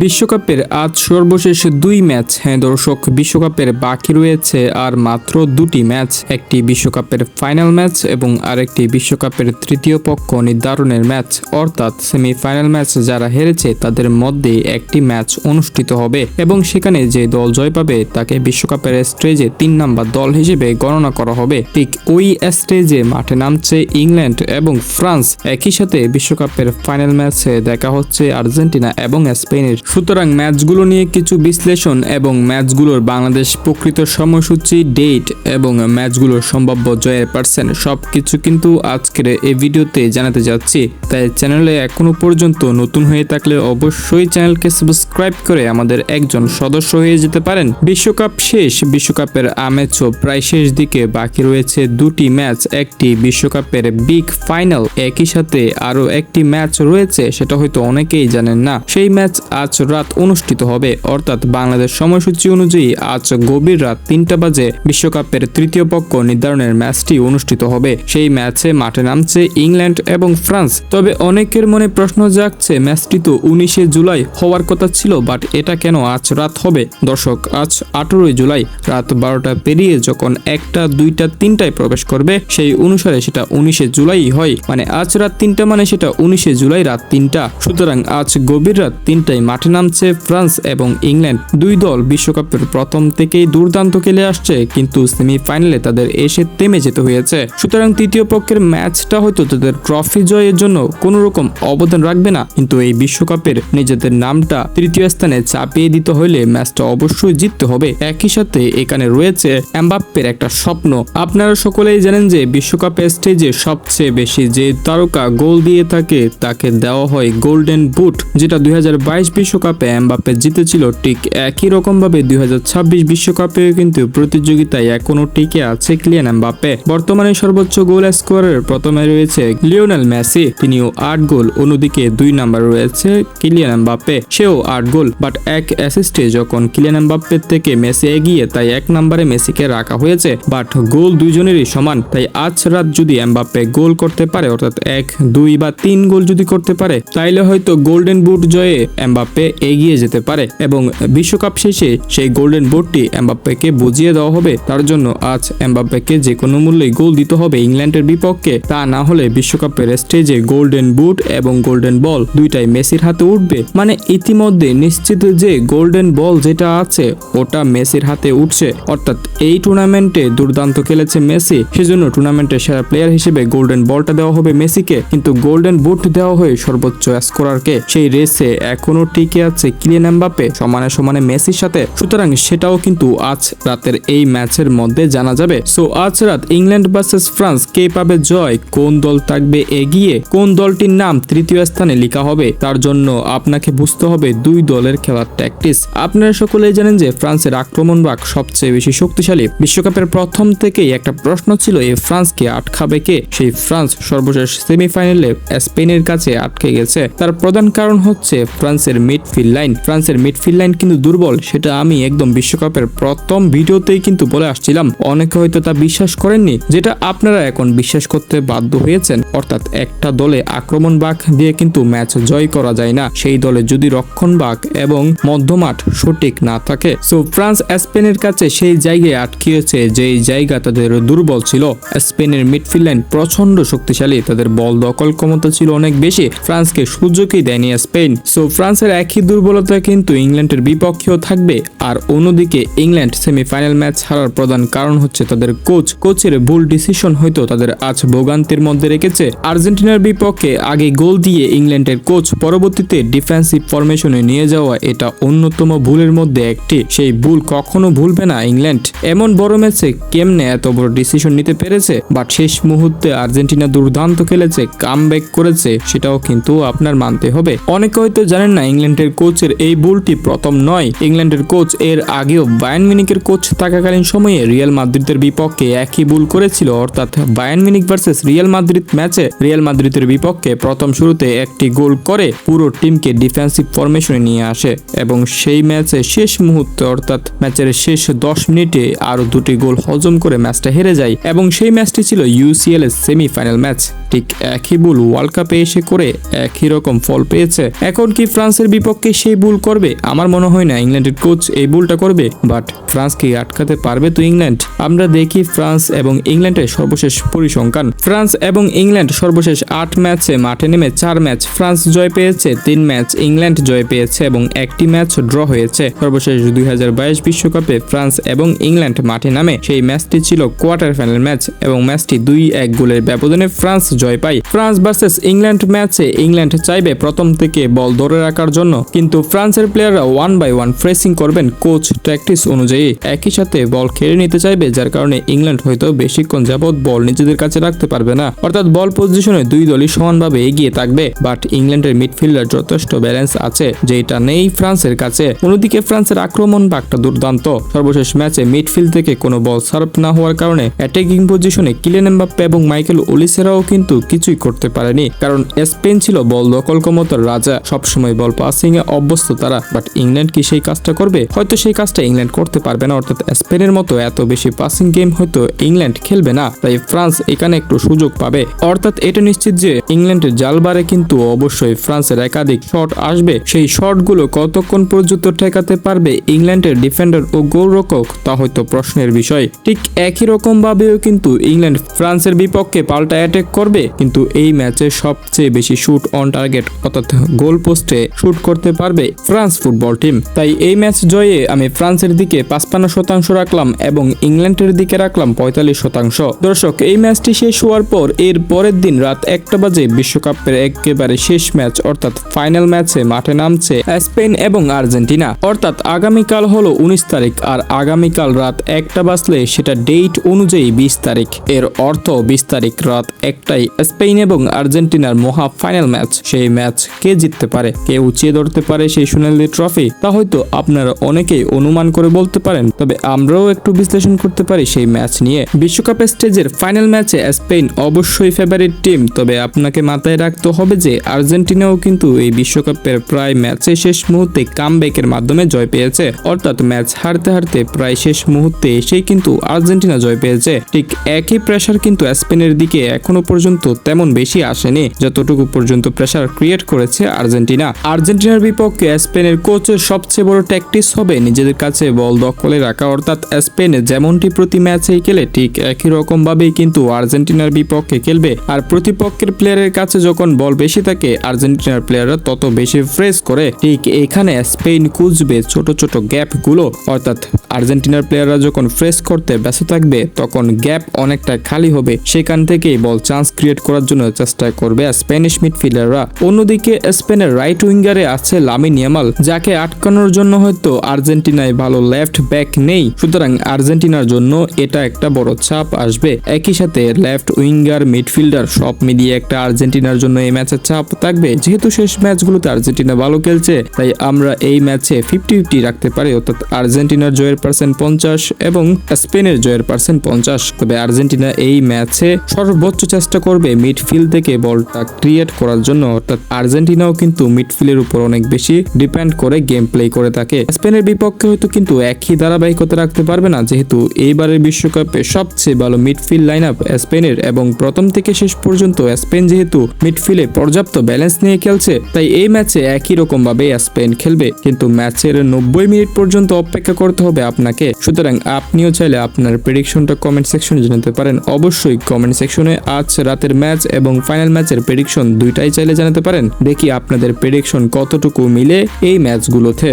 বিশ্বকাপের আজ সর্বশেষ দুই ম্যাচ। হ্যাঁ দর্শক, বিশ্বকাপের বাকি রয়েছে আর মাত্র দুটি ম্যাচ। একটি বিশ্বকাপের ফাইনাল ম্যাচ এবং আরেকটি বিশ্বকাপের তৃতীয় পক্ষ নির্ধারণের ম্যাচ, অর্থাৎ সেমিফাইনাল ম্যাচ। যারা হেরেছে তাদের মধ্যে একটি ম্যাচ অনুষ্ঠিত হবে এবং সেখানে যে দল জয় পাবে তাকে বিশ্বকাপের স্টেজে 3 নাম্বার দল হিসেবে গণনা করা হবে। ঠিক ওই স্টেজে মাঠে নামছে ইংল্যান্ড এবং ফ্রান্স। একই সাথে বিশ্বকাপের ফাইনাল ম্যাচে দেখা হচ্ছে আর্জেন্টিনা এবং স্পেনের। সুতরাং ম্যাচগুলো নিয়ে কিছু বিশ্লেষণ এবং ম্যাচগুলোর বাংলাদেশ প্রকৃত সময়সূচি, ডেট এবং ম্যাচগুলোর সম্ভাব্য জয়ের পার্সেন্ট সবকিছু কিন্তু আজকের এই ভিডিওতে জানাতে যাচ্ছি। তাই চ্যানেলে এখনো পর্যন্ত নতুন হয়ে থাকলে অবশ্যই চ্যানেলকে সাবস্ক্রাইব করে আমাদের একজন সদস্য হয়ে যেতে পারেন। বিশ্বকাপ শেষ, বিশ্বকাপের আমেজও প্রায় শেষ দিকে। বাকি রয়েছে দুটি ম্যাচ, একটি বিশ্বকাপের বিগ ফাইনাল, একই সাথে আরো একটি ম্যাচ রয়েছে, সেটা হয়তো অনেকেই জানেন না। সেই ম্যাচ আজ রাত অনুষ্ঠিত হবে, অর্থাৎ বাংলাদেশ সময়সূচি অনুযায়ী আজ গভীর রাত 3টা বাজে বিশ্বকাপের তৃতীয় পক্ষ নির্ধারণের ম্যাচটি অনুষ্ঠিত হবে। সেই ম্যাচে মাঠে নামছে ইংল্যান্ড এবং ফ্রান্স। তবে অনেকের মনে প্রশ্ন জাগছে, ম্যাচটি তো 19শে জুলাই হওয়ার কথা ছিল, বাট এটা কেন আজ রাত হবে? দর্শক, আজ 18 জুলাই রাত 12টা পেরিয়ে যখন 1টা 2টা 3টায় প্রবেশ করবে, সেই অনুসারে সেটা 19শে জুলাই হয়। মানে আজ রাত 3টা মানে সেটা 19শে জুলাই রাত 3টা। সুতরাং আজ গভীর রাত 3টায় মাঠে নামছে ফ্রান্স এবং ইংল্যান্ড। দুই দল বিশ্বকাপের প্রথম থেকেই দুর্দান্ত খেলে আসছে, কিন্তু সেমিফাইনালে তাদের এসে থেমে যেতে হয়েছে। সুতরাং তৃতীয় পক্ষের ম্যাচটা হয়তো তাদের ট্রফি জয়ের জন্য কোনো রকম অবদান রাখবে না, কিন্তু এই বিশ্বকাপের নিজেদের নামটা তৃতীয় স্থানে চাপিয়ে দিতে হলে ম্যাচটা অবশ্যই জিততে হবে। একই সাথে এখানে রয়েছে এমবাপ্পের একটা স্বপ্ন। আপনারা সকলেই জানেন যে বিশ্বকাপের স্টেজে সবচেয়ে বেশি যে তারকা গোল দিয়ে থাকে তাকে দেওয়া হয় গোল্ডেন বুট, যেটা 2022 বিশ্বকাপে এমবাপ্পে জিতেছিল। ঠিক একই রকম ভাবে 2026 বিশ্বকাপে কিন্তু প্রতিযোগিতায় এখনো টিকে আছে কিলিয়ান এমবাপ্পে। বর্তমানে সর্বোচ্চ গোল স্কোরারের প্রথমে রয়েছে লিওনেল মেসি, তিনিও 8 গোল। অন্যদিকে 2 নাম্বার রয়েছে কিলিয়ান এমবাপ্পে, সেও 8 গোল। বাট এক অ্যাসিস্টে যখন কিলিয়ান এমবাপ্পের থেকে মেসি এগিয়ে, তাই 1 নম্বরে মেসিকে রাখা হয়েছে। বাট গোল দুইজনেরই সমান। তাই আজ রাত যদি এমবাপ্পে গোল করতে পারে, অর্থাৎ 1, 2 বা 3 গোল যদি করতে পারে, তাইলে হয়তো গোল্ডেন বুট জয়ে এমবাপ্পে এগিয়ে যেতে পারে এবং বিশ্বকাপ শেষে সেই গোল্ডেন বুটটি এমবাপ্পেকে বুঝিয়ে দেওয়া হবে। তার জন্য আজ এমবাপ্পেকে যে কোনো মূল্যে গোল দিতে হবে ইংল্যান্ডের বিপক্ষে। তা না হলে বিশ্বকাপের স্টেজে গোল্ডেন বুট এবং গোল্ডেন বল দুইটাই মেসির হাতে উঠবে। মানে ইতিমধ্যে নিশ্চিত যে গোল্ডেন বল যেটা আছে ওটা মেসির হাতে উঠছে। অর্থাৎ এই টুর্নামেন্টে দুর্দান্ত খেলেছে মেসি, সেজন্য টুর্নামেন্টের সেরা প্লেয়ার হিসেবে গোল্ডেন বলটা দেওয়া হবে মেসিকে, কিন্তু গোল্ডেন বুট দেওয়া হয় সর্বোচ্চ স্কোরারকে। সেই রেসে এখনো টিকে আছে কিলিয়ান এমবাপ্পে সমানে সমানে মেসির সাথে। সুতরাং সেটাও কিন্তু আজ রাতের এই ম্যাচের মধ্যে জানা যাবে। সো আজ রাত ইংল্যান্ড ভার্সেস ফ্রান্স, কে পাবে জয়, কোন দল থাকবে এগিয়ে, কোন দলটির নাম তৃতীয় স্থানে লেখা হবে, তার জন্য আপনাকে বুঝতে হবে দুই দলের খেলার ট্যাকটিক্স। আপনারা সকলেই জানেন যে ফ্রান্সের আক্রমণ ভাগ সবচেয়ে বেশি শক্তিশালী। বিশ্বকাপের প্রথম থেকেই একটা প্রশ্ন ছিল, এই ফ্রান্সকে আটকাবে কে? সেই ফ্রান্স সর্বশেষ সেমিফাইনালে স্পেনের কাছে আটকে গেছে। তার প্রধান কারণ হচ্ছে ফ্রান্সের মিডফিল্ড লাইন। ফ্রান্সের মিডফিল্ড লাইন কিন্তু দুর্বল, সেটা আমি একদম বিশ্বকাপের প্রথম ভিডিওতেই কিন্তু বলে আসছিলাম। অনেকে হয়তো তা বিশ্বাস করেননি, যেটা আপনারা এখন বিশ্বাস করতে বাধ্য হয়েছেন। অর্থাৎ একটা দলে আক্রমণ ভাগ দিয়ে কিন্তু ম্যাচ জয় করা যায় না, সেই দলে যদি রক্ষণ ভাগ এবং মধ্যমাঠ সঠিক না থাকে। সো ফ্রান্স স্পেনের কাছে সেই জায়গায় আটকিয়েছে যেই জায়গা তাদের দুর্বল ছিল। স্পেনের মিডফিল্ড লাইন প্রচন্ড শক্তিশালী, তাদের বল দখল ক্ষমতা ছিল অনেক বেশি, ফ্রান্সকে সুযোগই দেয়নি স্পেন। সো ফ্রান্সের একই দুর্বলতা কিন্তু ইংল্যান্ডের বিপক্ষেও থাকবে। আর অন্যদিকে ইংল্যান্ড সেমিফাইনাল ম্যাচ হারার প্রধান কারণ হচ্ছে তাদের কোচের ভুল ডিসিশন হয়তো তাদের আজ ভোগান্তির মধ্যে রেখেছে। আর্জেন্টিনার বিপক্ষে আগে গোল দিয়ে ইংল্যান্ডের কোচ পরবর্তীতে ডিফেন্সিভ ফরমেশনে নিয়ে যাওয়া, এটা অন্যতম ভুলের মধ্যে একটি। সেই ভুল কখনো ভুলবে না ইংল্যান্ড। এমন বড় ম্যাচে কেমনে এত বড় ডিসিশন নিতে পেরেছে? বাট শেষ মুহূর্তে আর্জেন্টিনা দুর্দান্ত খেলেছে, কামব্যাক করেছে, সেটাও কিন্তু আপনার মানতে হবে। অনেকে হয়তো জানেন না ইংল্যান্ডের কোচের এই ভুলটি প্রথম নয়। ইংল্যান্ডের কোচ এর আগেও বায়ার্ন মিউনিখের কোচ থাকাকালীন সময়ে রিয়াল মাদ্রিদের বিপক্ষে একই ভুল করেছিল। অর্থাৎ Bayern Munich versus Real Madrid ম্যাচে রিয়াল মাদ্রিদের বিপক্ষে প্রথম শুরুতে একটি গোল করে পুরো টিমকে ডিফেন্সিভ ফরমেশনে নিয়ে আসে এবং সেই ম্যাচে শেষ মুহূর্তে, অর্থাৎ ম্যাচের শেষ 10 মিনিটে আরো 2টি গোল হজম করে ম্যাচটা হেরে যায় এবং সেই ম্যাচটি ছিল UCL এর সেমিফাইনাল ম্যাচ। ঠিক একই ভুল ওয়ার্ল্ড কাপে এসে করে একই রকম ফল পেয়েছে। এখন কি ফ্রান্সের বিপক্ষে বিপক্ষে সেই ভুল করবে? আমার মনে হয় না ইংল্যান্ডের কোচ এই ভুলটা করবে, বাট ফ্রান্সকে আটকাতে পারবে তো ইংল্যান্ড? আমরা দেখি ফ্রান্স এবং ইংল্যান্ডের সর্বশেষ পরিসংখ্যান। ফ্রান্স এবং ইংল্যান্ড সর্বশেষ 8 ম্যাচে মাঠে নেমে 4 ম্যাচ ফ্রান্স জয় পেয়েছে, 3 ম্যাচ ইংল্যান্ড জয় পেয়েছে এবং একটি ম্যাচ ড্র হয়েছে। সর্বশেষ 2022 বিশ্বকাপে ফ্রান্স এবং ইংল্যান্ড মাঠে নামে, সেই ম্যাচটি ছিল কোয়ার্টার ফাইনাল ম্যাচ এবং ম্যাচটি 2-1 গোলের ব্যবধানে ফ্রান্স জয় পায়। ফ্রান্স ভার্সেস ইংল্যান্ড ম্যাচে ইংল্যান্ড চাইবে প্রথম থেকে বল ধরে রাখার জন্য, কিন্তু ফ্রান্সের প্লেয়াররা 1 বাই 1 প্রেসিং করবেন কোচ প্র্যাকটিস অনুযায়ী, একই সাথে বল কেড়ে নিতে চাইবে, যার কারণে ইংল্যান্ড হয়তো বেশিক্ষণ যাবৎ বল নিজেদের কাছে রাখতে পারবে না, অর্থাৎ বল পজিশনে দুই দলই সমানভাবে এগিয়ে থাকবে। বাট ইংল্যান্ডের মিডফিল্ডার যথেষ্ট ব্যালেন্স আছে, যেটা নেই ফ্রান্সের কাছে। অন্যদিকে ফ্রান্সের আক্রমণ ভাগটা দুর্দান্ত। সর্বশেষ ম্যাচে মিডফিল্ড থেকে কোনো বল সার্ভ না হওয়ার কারণে অ্যাটাকিং পজিশনে কিলিয়ান এমবাপ্পে এবং মাইকেল ওলিসেরাও কিন্তু কিছুই করতে পারেনি, কারণ স্পেন ছিল বল দখল ক্ষমতার রাজা, সবসময় বল পাসিং এ অভ্যস্ত তারা। বাট ইংল্যান্ড কি সেই কাজটা করবে? হয়তো সেই কাজটা ইংল্যান্ড করতে পারবে না, অর্থাৎ স্পেনের মতো এত বেশি পাসিং গেম হয়তো ইংল্যান্ড খেলবে না, তাই ফ্রান্স এখানে একটু সুযোগ পাবে। অর্থাৎ এটা নিশ্চিত যে ইংল্যান্ডের জালবারে কিন্তু অবশ্যই ফ্রান্সের একাধিক শট আসবে, সেই শটগুলো কতক্ষণ পর্যন্ত ঠেকাতে পারবে ইংল্যান্ডের ডিফেন্ডার ও গোলরক্ষক তা হয়তো প্রশ্নের বিষয়। ঠিক একই রকম ভাবেও কিন্তু ইংল্যান্ড ফ্রান্সের বিপক্ষে পাল্টা অ্যাটাক করবে, কিন্তু এই ম্যাচে সবচেয়ে বেশি শুট অন টার্গেট অর্থাৎ গোল পোস্টে শুট করতে পারবে ফ্রান্স ফুটবল টিম। তাই এই ম্যাচ জয়ে আমি ফ্রান্সের দিকে 55% রাখলাম এবং ইংল্যান্ডের দিকে রাখলাম 45%। দর্শক, এই ম্যাচটি শেষ হওয়ার পর এর পরের দিন রাত 1টা বাজে বিশ্বকাপের একেবারে শেষ ম্যাচ অর্থাৎ ফাইনাল ম্যাচে মাঠে নামছে স্পেন এবং আর্জেন্টিনা। অর্থাৎ আগামীকাল হলো 19 তারিখ, আর আগামীকাল রাত 1টা বাজলে সেটা ডেট অনুযায়ী 20 তারিখ। এর অর্থ 20 তারিখ রাত 1টায় স্পেন এবং আর্জেন্টিনার মহা ফাইনাল ম্যাচ। সেই ম্যাচ কে জিততে পারে, কে উঁচিয়ে ধরতে পারে সেই সোনালী ট্রফি, তা হয়তো আপনারা অনেকেই অনুমান করে বলতে পারেন, তবে আমরাও একটু বিশ্লেষণ করতে পারি সেই ম্যাচ নিয়ে। বিশ্বকাপের স্টেজের ফাইনাল ম্যাচে স্পেন অবশ্যই ফেভারিট টিম, তবে আপনাকে মাথায় রাখতে হবে যে আর্জেন্টিনাও কিন্তু এই বিশ্বকাপের প্রায় ম্যাচে শেষ মুহূর্তে কামব্যাকের মাধ্যমে জয় পেয়েছে, অর্থাৎ ম্যাচ হারতে হারতে প্রায় শেষ মুহূর্তে এসেই কিন্তু আর্জেন্টিনা জয় পেয়েছে। ঠিক একই প্রেসার কিন্তু স্পেনের দিকে এখনো পর্যন্ত তেমন বেশি আসেনি, যতটুকু পর্যন্ত প্রেসার ক্রিয়েট করেছে আর্জেন্টিনা। আর্জেন্টিনার বিপক্ষে স্পেনের কোচের সবচেয়ে বড় ট্যাকটিস হবে নিজেদের কাছে বল দখলে রাখা, অর্থাৎ স্পেন যেমনটি প্রতি ম্যাচেই খেলে ঠিক একই রকম ভাবেই কিন্তু আর্জেন্টিনার বিপক্ষে খেলবে। আর প্রতিপক্ষের প্লেয়ারের কাছে যখন বল বেশি থাকে আর্জেন্টিনার প্লেয়াররা তত বেশি ফ্রেস করে। ঠিক এখানে স্পেন খুঁজবে ছোট ছোট গ্যাপ গুলো, অর্থাৎ আর্জেন্টিনার প্লেয়াররা যখন ফ্রেস করতে ব্যস্ত থাকবে তখন গ্যাপ অনেকটা খালি হবে, সেখান থেকেই বল চান্স ক্রিয়েট করার জন্য চেষ্টা করবে স্প্যানিশ মিডফিল্ডাররা। অন্যদিকে স্পেনের রাইট উইঙ্গারে আছে লামিন ইয়ামাল, যাকে আটকানোর জন্য হয়তো আর্জেন্টিনায় ভালো লেফট ব্যাক নেই, সুতরাং আর্জেন্টিনার জন্য এটা একটা বড় চাপ আসবে। একই সাথে লেফট উইঙ্গার মিডফিল্ডার সব মিলিয়ে একটা আর্জেন্টিনার জন্য এই ম্যাচে চাপ থাকবে। যেহেতু শেষ ম্যাচগুলোতে আর্জেন্টিনা ভালো খেলছে, তাই আমরা এই ম্যাচে 50-50 রাখতে পারি, অর্থাৎ আর্জেন্টিনার জয়ের পার্সেন্ট 50 এবং স্পেনের জয়ের পার্সেন্ট 50। তবে আর্জেন্টিনা এই ম্যাচে সর্বোচ্চ চেষ্টা করবে মিডফিল্ড থেকে বলটা ক্রিয়েট করার জন্য, অর্থাৎ আর্জেন্টিনাও কিন্তু মিডফিল্ডের উপর অনেক বেশি ডিপেন্ড করে গেম প্লে করে থাকে। স্পেনের বিপক্ষে হয়তো কিন্তু একই ধারাবাহিকতা রাখতে পারবে না, যেহেতু এইবারের বিশ্বকাপে সবচেয়ে ভালো মিডফিল্ড লাইন আপ স্পেনের এবং প্রথম থেকে শেষ পর্যন্ত স্পেন যেহেতু মিডফিল্ডে পর্যাপ্ত ব্যালেন্স নিয়ে খেলছে, তাই এই ম্যাচে একই রকম ভাবে স্পেন খেলবে। কিন্তু ম্যাচের 90 মিনিট পর্যন্ত অপেক্ষা করতে হবে আপনাকে, সুতরাং আপনিও চাইলে আপনার প্রেডিকশনটা কমেন্ট সেকশনে জানাতে পারেন। অবশ্যই কমেন্ট সেকশনে আজ রাতের ম্যাচ এবং ফাইনাল ম্যাচের প্রেডিকশন দুইটাই চাইলে জানাতে পারেন। দেখি আপনাদের প্রেডিকশন কতটুকু মিলে এই ম্যাচগুলোতে।